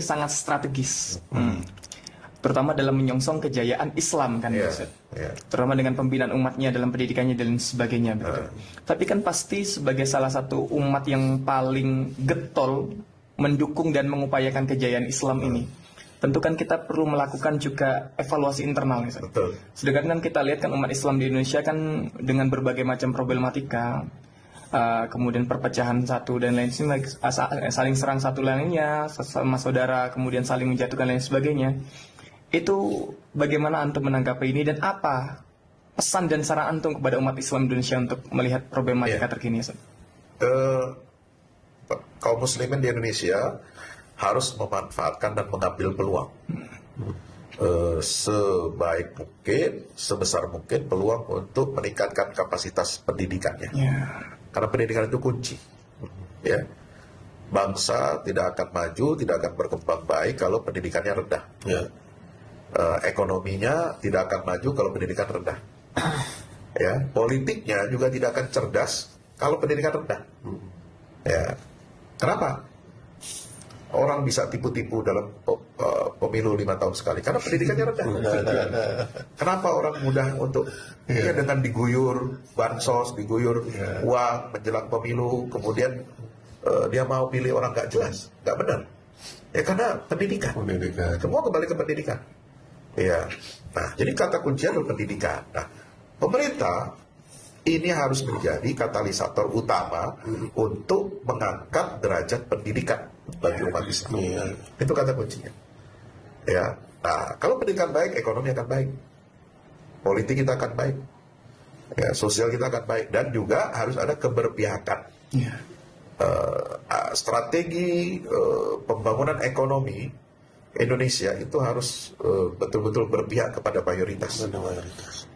sangat strategis, terutama dalam menyongsong kejayaan Islam kan, terutama dengan pembinaan umatnya dalam pendidikannya dan sebagainya. Tapi kan pasti sebagai salah satu umat yang paling getol mendukung dan mengupayakan kejayaan Islam ini, tentu kan kita perlu melakukan juga evaluasi internal. Sedangkan kan kita lihat kan umat Islam di Indonesia kan dengan berbagai macam problematika, kemudian perpecahan satu dan lain saling serang satu lainnya, sesama saudara, kemudian saling menjatuhkan lain sebagainya. Itu bagaimana antum menanggapi ini dan apa pesan dan saran antum kepada umat Islam Indonesia untuk melihat problematika terkini? Kaum muslimin di Indonesia harus memanfaatkan dan mengambil peluang sebaik mungkin, sebesar mungkin peluang untuk meningkatkan kapasitas pendidikannya. Karena pendidikan itu kunci. Bangsa tidak akan maju, tidak akan berkembang baik kalau pendidikannya rendah. Ekonominya tidak akan maju kalau pendidikan rendah. Politiknya juga tidak akan cerdas kalau pendidikan rendah. Kenapa? Orang bisa tipu-tipu dalam pemilu 5 tahun sekali karena pendidikannya rendah. Kenapa orang mudah untuk dengan diguyur bansos, diguyur uang menjelang pemilu, kemudian dia mau pilih orang nggak jelas, nggak benar. Karena pendidikan. Semua kembali ke pendidikan. Nah, jadi kata kuncinya adalah pendidikan. Nah, pemerintah ini harus menjadi katalisator utama untuk mengangkat derajat pendidikan bagi umat Islam. Itu kata kuncinya. Nah, kalau pendidikan baik, ekonomi akan baik, politik kita akan baik, sosial kita akan baik, dan juga harus ada keberpihakan. Strategi pembangunan ekonomi Indonesia itu harus betul-betul berpihak kepada mayoritas.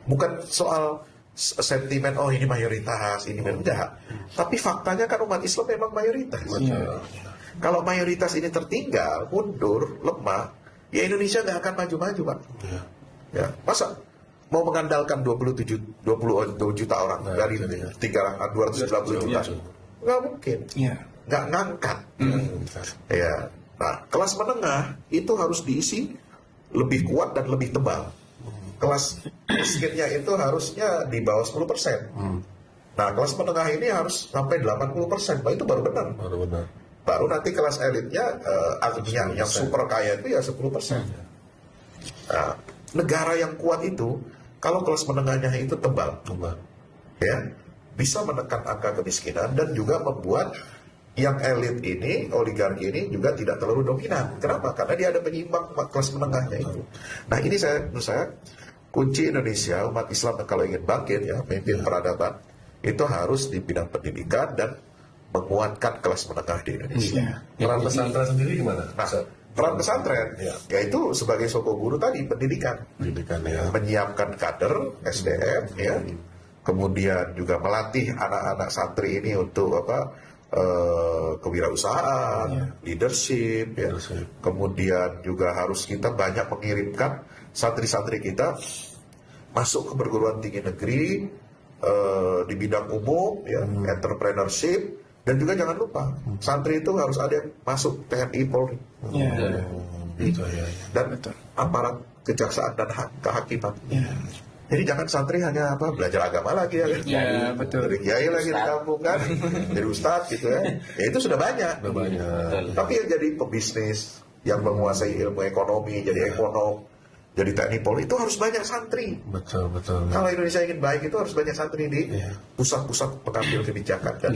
Bukan soal sentimen, oh ini mayoritas, ini enggak. Tapi faktanya kan umat Islam memang mayoritas. Kalau mayoritas ini tertinggal, mundur, lemah, ya Indonesia nggak akan maju-maju, Pak. Masa mau mengandalkan 27 juta orang dari 290 juta? Nggak mungkin. Nggak ngangkat. Nah, kelas menengah itu harus diisi lebih kuat dan lebih tebal. Kelas miskinnya itu harusnya di bawah 10%. Nah, kelas menengah ini harus sampai 80%. Nah, itu baru benar. Baru nanti kelas elitnya, yang super kaya itu ya 10%. Nah, negara yang kuat itu, kalau kelas menengahnya itu tebal, bisa menekan angka kemiskinan dan juga membuat yang elit ini, oligarki ini juga tidak terlalu dominan. Kenapa? Karena dia ada penyimbang kelas menengahnya itu. Nah, ini menurut saya kunci Indonesia, umat Islam kalau ingin bangkit, memimpin peradaban, itu harus di bidang pendidikan dan menguatkan kelas menengah di Indonesia. Peran pesantren sendiri gimana? Nah, peran pesantren, yaitu sebagai soko guru tadi, pendidikan, menyiapkan kader, SDM, kemudian juga melatih anak-anak santri ini untuk kewirausahaan, leadership, kemudian juga harus kita banyak mengirimkan santri-santri kita masuk ke perguruan tinggi negeri di bidang umum, entrepreneurship, dan juga jangan lupa santri itu harus ada yang masuk TNI Polri, dan aparat kejaksaan dan kehakiman. Jadi jangan santri hanya belajar agama lagi jadi kiai lagi di kampung kan, jadi ustadz gitu ya itu sudah banyak. Tapi yang jadi pebisnis, yang menguasai ilmu ekonomi, jadi ekonom, jadi TNI Polri, itu harus banyak santri. Betul. Kalau Indonesia ingin baik itu harus banyak santri di pusat-pusat pengambil kebijakan dan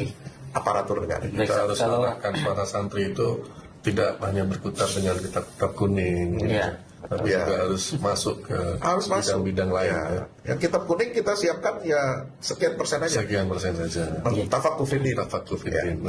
aparatur negara. Kita harus arahkan para santri itu tidak hanya berkutat dengan kitab kuning, tapi juga harus masuk ke bidang-bidang lain. Yang kitab kuning kita siapkan sekian persen aja. Sekian persen saja. Tafaqquh fiddin.